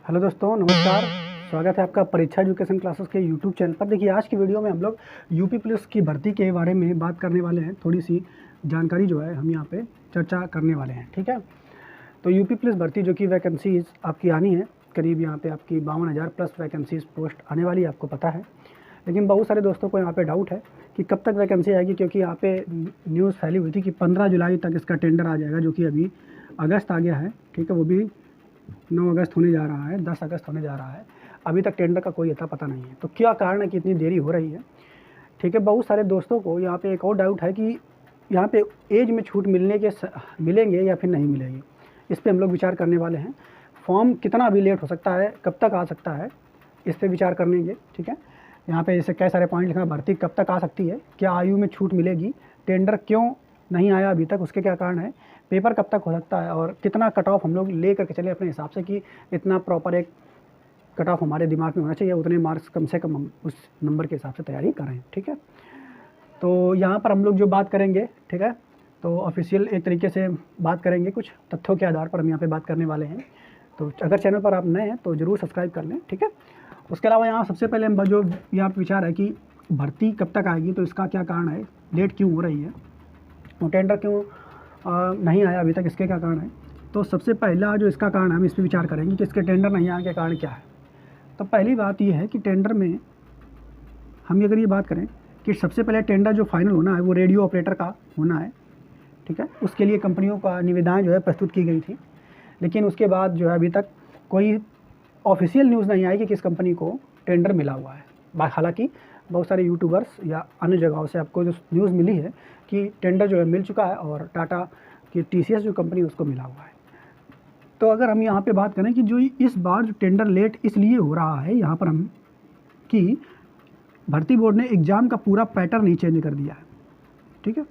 Hello दोस्तों, नमस्कार। स्वागत है आपका परीक्षा एजुकेशन क्लासेस के यूट्यूब चैनल पर। देखिए, आज की वीडियो में हम लोग यूपी पुलिस की भर्ती के बारे में बात करने वाले हैं। थोड़ी सी जानकारी जो है हम यहाँ पे चर्चा करने वाले हैं, ठीक है। तो यूपी पुलिस भर्ती जो कि वैकेंसीज़ आपकी आनी है, करीब यहाँ पे आपकी 52,000 प्लस वैकेंसीज़ पोस्ट आने वाली है, आपको पता है। लेकिन बहुत सारे दोस्तों को यहाँ पे डाउट है कि कब तक वैकेंसी आएगी, क्योंकि यहाँ पे न्यूज़ फैली हुई थी कि 15 जुलाई तक इसका टेंडर आ जाएगा, जो कि अभी अगस्त आ गया है, ठीक है। वो भी 9 अगस्त होने जा रहा है, 10 अगस्त होने जा रहा है। अभी तक टेंडर का कोई अता पता नहीं है। तो क्या कारण है कि इतनी देरी हो रही है, ठीक है। बहुत सारे दोस्तों को यहाँ पे एक और डाउट है कि यहाँ पे एज में छूट मिलेंगे या फिर नहीं मिलेगी। इस पर हम लोग विचार करने वाले हैं। फॉर्म कितना अभी लेट हो सकता है, कब तक आ सकता है, इस पर विचार करेंगे, ठीक है। यहाँ पे जैसे कई सारे पॉइंट लिखा है, भर्ती कब तक आ सकती है, क्या आयु में छूट मिलेगी, टेंडर क्यों नहीं आया अभी तक, उसके क्या कारण है, पेपर कब तक हो सकता है, और कितना कट ऑफ हम लोग ले करके चले अपने हिसाब से कि इतना प्रॉपर एक कट ऑफ हमारे दिमाग में होना चाहिए, उतने मार्क्स कम से कम हम उस नंबर के हिसाब से तैयारी करें, ठीक है। तो यहाँ पर हम लोग जो बात करेंगे, ठीक है, तो ऑफिशियल एक तरीके से बात करेंगे, कुछ तथ्यों के आधार पर हम यहाँ पे बात करने वाले हैं। तो अगर चैनल पर आप नए हैं तो ज़रूर सब्सक्राइब कर लें, ठीक है। उसके अलावा यहाँ सबसे पहले हम जो यहाँ पर विचार है कि भर्ती कब तक आएगी, तो इसका क्या कारण है, लेट क्यों हो रही है, और टेंडर क्यों नहीं आया अभी तक, इसके क्या कारण है। तो सबसे पहला जो इसका कारण है, हम इस पर विचार करेंगे कि इसके टेंडर नहीं आने के कारण क्या है। तो पहली बात ये है कि टेंडर में हम अगर ये बात करें कि सबसे पहले टेंडर जो फाइनल होना है वो रेडियो ऑपरेटर का होना है, ठीक है। उसके लिए कंपनियों का निविदाएँ जो है प्रस्तुत की गई थी, लेकिन उसके बाद जो है अभी तक कोई ऑफिशियल न्यूज़ नहीं आई कि किस कंपनी को टेंडर मिला हुआ है। हालांकि बहुत सारे यूट्यूबर्स या अन्य जगहों से आपको जो न्यूज़ मिली है कि टेंडर जो है मिल चुका है और टाटा की TCS जो कंपनी उसको मिला हुआ है। तो अगर हम यहाँ पे बात करें कि जो इस बार जो टेंडर लेट इसलिए हो रहा है यहाँ पर हम कि भर्ती बोर्ड ने एग्ज़ाम का पूरा पैटर्न ही चेंज कर दिया है, ठीक है,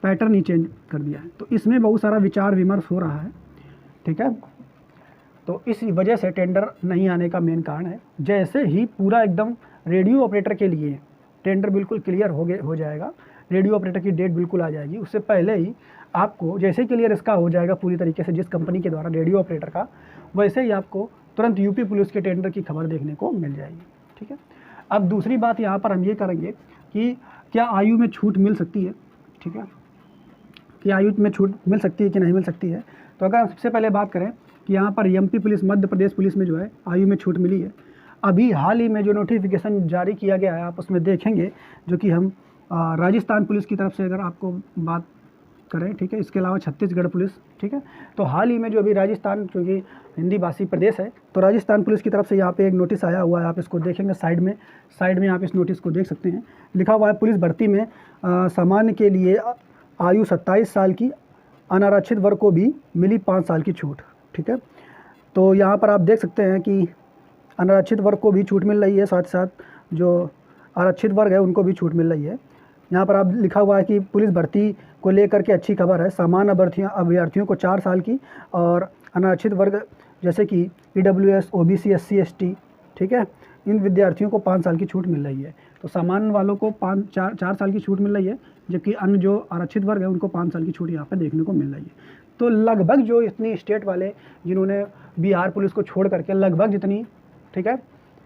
पैटर्न ही चेंज कर दिया है। तो इसमें बहुत सारा विचार विमर्श हो रहा है, ठीक है। तो इस वजह से टेंडर नहीं आने का मेन कारण है। जैसे ही पूरा एकदम रेडियो ऑपरेटर के लिए टेंडर बिल्कुल क्लियर हो जाएगा, रेडियो ऑपरेटर की डेट बिल्कुल आ जाएगी, उससे पहले ही आपको जैसे क्लियर इसका हो जाएगा पूरी तरीके से जिस कंपनी के द्वारा रेडियो ऑपरेटर का, वैसे ही आपको तुरंत यूपी पुलिस के टेंडर की खबर देखने को मिल जाएगी, ठीक है। अब दूसरी बात यहाँ पर हम ये करेंगे कि क्या आयु में छूट मिल सकती है, ठीक है, कि आयु में छूट मिल सकती है कि नहीं मिल सकती है। तो अगर हम सबसे पहले बात करें कि यहाँ पर MP police, Madhya Pradesh police में जो है आयु में छूट मिली है। अभी हाल ही में जो नोटिफिकेशन जारी किया गया है आप उसमें देखेंगे, जो कि हम राजस्थान पुलिस की तरफ से अगर आपको बात करें, ठीक है, इसके अलावा छत्तीसगढ़ पुलिस, ठीक है। तो हाल ही में जो अभी राजस्थान, क्योंकि हिंदी भाषी प्रदेश है, तो राजस्थान पुलिस की तरफ से यहाँ पे एक नोटिस आया हुआ है, आप इसको देखेंगे साइड में आप इस नोटिस को देख सकते हैं। लिखा हुआ है, पुलिस भर्ती में सामान्य के लिए आयु 27 साल की, अनारक्षित वर्ग को भी मिली 5 साल की छूट, ठीक है। तो यहाँ पर आप देख सकते हैं कि अनारक्षित वर्ग को भी छूट मिल रही है, साथ साथ जो आरक्षित वर्ग है उनको भी छूट मिल रही है। यहाँ पर आप लिखा हुआ है कि पुलिस भर्ती को लेकर के अच्छी खबर है, सामान्य अभ्यर्थियों को 4 साल की, और अनारक्षित वर्ग जैसे कि EWS, OBC, SC, ST, ठीक है, इन विद्यार्थियों को 5 साल की छूट मिल रही है। तो सामान्य वालों को 4 साल की छूट मिल रही है, जबकि अन्य जो आरक्षित वर्ग है उनको 5 साल की छूट यहाँ पर देखने को मिल रही है। तो लगभग जो इतनी स्टेट वाले जिन्होंने बिहार पुलिस को छोड़ करके लगभग जितनी, ठीक है,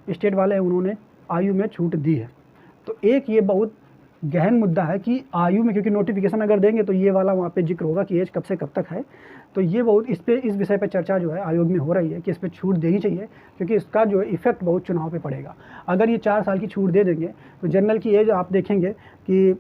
स्टेट वाले हैं उन्होंने आयु में छूट दी है। तो एक ये बहुत गहन मुद्दा है कि आयु में, क्योंकि नोटिफिकेशन अगर देंगे तो ये वाला वहाँ पे जिक्र होगा कि एज कब से कब तक है। तो ये बहुत इस विषय पे चर्चा जो है आयोग में हो रही है कि इस पर छूट देनी चाहिए, क्योंकि इसका जो इफेक्ट बहुत चुनाव पे पड़ेगा। अगर ये 4 साल की छूट दे देंगे तो जनरल की एज आप देखेंगे कि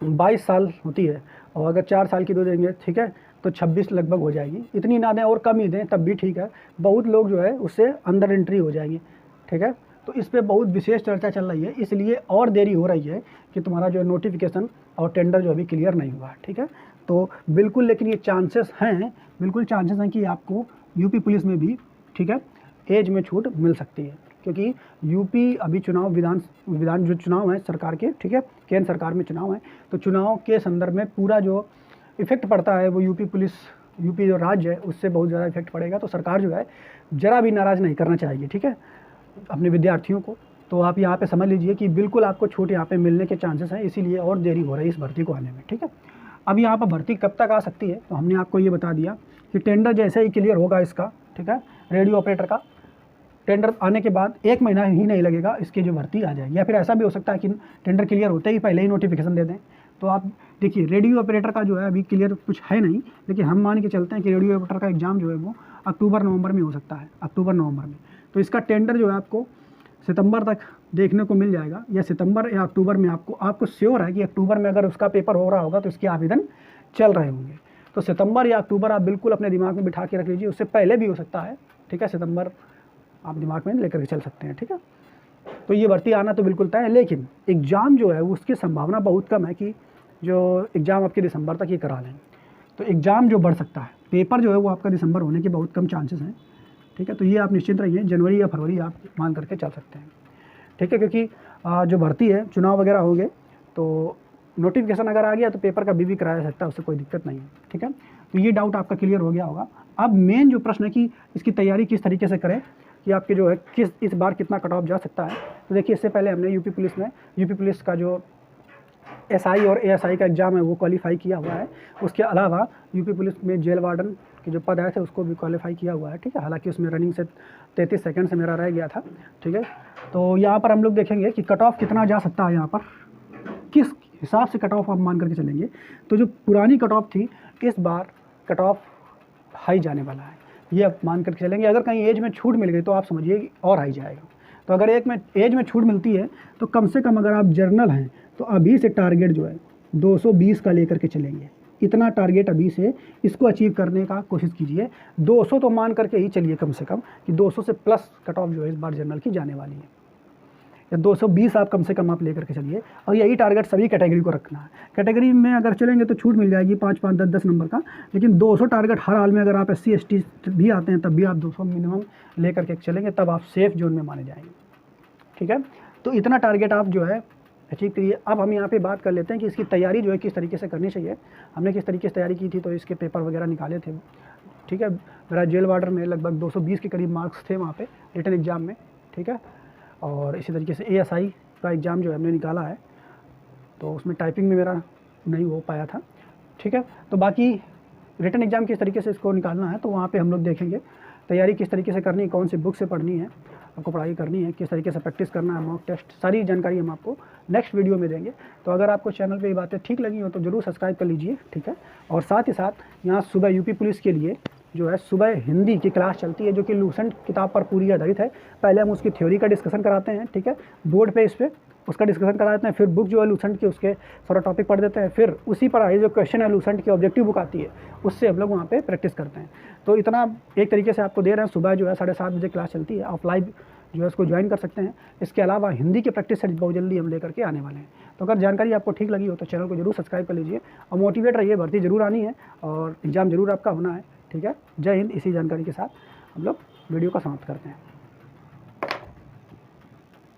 22 साल होती है, और अगर 4 साल की दे देंगे, ठीक है, तो 26 लगभग हो जाएगी। इतनी ना दें और कम ही दें तब भी ठीक है, बहुत लोग जो है उससे अंदर एंट्री हो जाएंगे, ठीक है। तो इस पे बहुत विशेष चर्चा चल रही है, इसलिए और देरी हो रही है कि तुम्हारा जो नोटिफिकेशन और टेंडर जो अभी क्लियर नहीं हुआ है, ठीक है। तो बिल्कुल, लेकिन ये चांसेस हैं, बिल्कुल चांसेस हैं कि आपको यूपी पुलिस में भी, ठीक है, एज में छूट मिल सकती है, क्योंकि यूपी अभी विधान जो चुनाव है सरकार के, ठीक है, केंद्र सरकार में चुनाव है, तो चुनाव के संदर्भ में पूरा जो इफेक्ट पड़ता है वो यूपी जो राज्य है उससे बहुत ज़्यादा इफेक्ट पड़ेगा। तो सरकार जो है ज़रा भी नाराज़ नहीं करना चाहिए, ठीक है, अपने विद्यार्थियों को। तो आप यहाँ पे समझ लीजिए कि बिल्कुल आपको छूट यहाँ पे मिलने के चांसेस हैं, इसीलिए और देरी हो रही है इस भर्ती को आने में, ठीक है। अब यहाँ पर भर्ती कब तक आ सकती है, तो हमने आपको ये बता दिया कि टेंडर जैसे ही क्लियर होगा इसका, ठीक है, रेडियो ऑपरेटर का, टेंडर आने के बाद 1 महीना ही नहीं लगेगा, इसकी जो भर्ती आ जाएगी। या फिर ऐसा भी हो सकता है कि टेंडर क्लियर होते ही पहले ही नोटिफिकेशन दे दें। तो आप देखिए, रेडियो ऑपरेटर का जो है अभी क्लियर कुछ है नहीं, लेकिन हम मान के चलते हैं कि रेडियो ऑपरेटर का एग्ज़ाम जो है वो अक्टूबर-नवंबर में हो सकता है, अक्टूबर-नवंबर में। तो इसका टेंडर जो है आपको सितंबर तक देखने को मिल जाएगा, या सितंबर या अक्टूबर में आपको श्योर है कि अक्टूबर में अगर उसका पेपर हो रहा होगा तो इसके आवेदन चल रहे होंगे। तो सितंबर या अक्टूबर आप बिल्कुल अपने दिमाग में बिठा के रख लीजिए, उससे पहले भी हो सकता है, ठीक है। सितंबर आप दिमाग में लेकर के चल सकते हैं, ठीक है। तो ये भर्ती आना तो बिल्कुल तय है, लेकिन एग्ज़ाम जो है उसकी संभावना बहुत कम है कि जो एग्ज़ाम आपके दिसंबर तक ही करा लें। तो एग्ज़ाम जो बढ़ सकता है, पेपर जो है वो आपका दिसंबर होने के बहुत कम चांसेस हैं, ठीक है। तो ये आप निश्चिंत रहिए, जनवरी या फरवरी आप मान करके चल सकते हैं, ठीक है। क्योंकि जो भर्ती है, चुनाव वगैरह होंगे तो नोटिफिकेशन अगर आ गया तो पेपर का भी कराया जा सकता है, उससे कोई दिक्कत नहीं है, ठीक है। तो ये डाउट आपका क्लियर हो गया होगा। अब मेन जो प्रश्न है कि इसकी तैयारी किस तरीके से करें, कि आपके जो है इस बार कितना कट ऑफ जा सकता है। तो देखिए, इससे पहले हमने यूपी पुलिस का जो एसआई और एएसआई का एग्ज़ाम है वो क्वालिफाई किया हुआ है। उसके अलावा यूपी पुलिस में जेल वार्डन के जो पद आए थे उसको भी क्वालिफाई किया हुआ है, ठीक है। हालांकि उसमें रनिंग से 33 सेकंड से मेरा रह गया था, ठीक है। तो यहाँ पर हम लोग देखेंगे कि कट ऑफ कितना जा सकता है, यहाँ पर किस हिसाब से कट ऑफ आप मान करके चलेंगे। तो जो पुरानी कट ऑफ थी, इस बार कट ऑफ हाई जाने वाला है, ये आप मान करके चलेंगे। अगर कहीं एज में छूट मिल गई तो आप समझिए कि और हाई जाएगा। तो अगर एज में छूट मिलती है तो कम से कम अगर आप जर्नल हैं तो अभी से टारगेट जो है 220 का लेकर के चलेंगे। इतना टारगेट अभी से इसको अचीव करने का कोशिश कीजिए। 200 तो मान करके ही चलिए कम से कम, कि 200 से प्लस कट ऑफ जो है इस बार जर्नल की जाने वाली है, या 220 आप कम से कम आप लेकर के चलिए। और यही टारगेट सभी कैटेगरी को रखना है। कैटेगरी में अगर चलेंगे तो छूट मिल जाएगी 5-5, 10-10 नंबर का, लेकिन 200 टारगेट हर हाल में। अगर आप SC ST भी आते हैं तब भी आप 200 मिनिमम लेकर के चलेंगे, तब आप सेफ जोन में माने जाएंगे, ठीक है। तो इतना टारगेट आप जो है अचीव करिए। अब हम यहाँ पे बात कर लेते हैं कि इसकी तैयारी जो है किस तरीके से करनी चाहिए। हमने किस तरीके से तैयारी की थी, तो इसके पेपर वगैरह निकाले थे, ठीक है। मेरा जेल वार्डर में लगभग 220 के करीब मार्क्स थे वहाँ पे रिटन एग्ज़ाम में, ठीक है। और इसी तरीके से ASI का एग्ज़ाम जो है हमने निकाला है, तो उसमें टाइपिंग में मेरा नहीं हो पाया था, ठीक है। तो बाकी रिटन एग्ज़ाम किस तरीके से इसको निकालना है, तो वहाँ पे हम लोग देखेंगे तैयारी किस तरीके से करनी है, कौन सी बुक से पढ़नी है, आपको पढ़ाई करनी है, किस तरीके से प्रैक्टिस करना है, मॉक टेस्ट, सारी जानकारी हम आपको नेक्स्ट वीडियो में देंगे। तो अगर आपको चैनल पे ये बातें ठीक लगी हो तो ज़रूर सब्सक्राइब कर लीजिए, ठीक है। और साथ ही साथ यहाँ सुबह यूपी पुलिस के लिए जो है सुबह हिंदी की क्लास चलती है, जो कि लूसेंट किताब पर पूरी आधारित है। पहले हम उसकी थ्योरी का डिस्कशन कराते हैं, ठीक है, बोर्ड पे, इस पर उसका डिस्कशन करा देते हैं। फिर बुक जो है लूसेंट की, उसके सारा टॉपिक पढ़ देते हैं। फिर उसी पर आए जो क्वेश्चन है लूसेंट की ऑब्जेक्टिव बुक आती है, उससे हम लोग वहाँ पे प्रैक्टिस करते हैं। तो इतना एक तरीके से आपको दे रहे हैं। सुबह जो है 7:30 बजे क्लास चलती है, आप लाइव जो है उसको ज्वाइन कर सकते हैं। इसके अलावा हिंदी के प्रैक्टिस सेट बहुत जल्दी हम लेकर के आने वाले हैं। तो अगर जानकारी आपको ठीक लगी हो तो चैनल को जरूर सब्सक्राइब कर लीजिए और मोटिवेट रहिए, भर्ती जरूर आनी है और एग्ज़ाम जरूर आपका होना है, ठीक है। जय हिंद। इसी जानकारी के साथ हम लोग वीडियो को समाप्त करते हैं।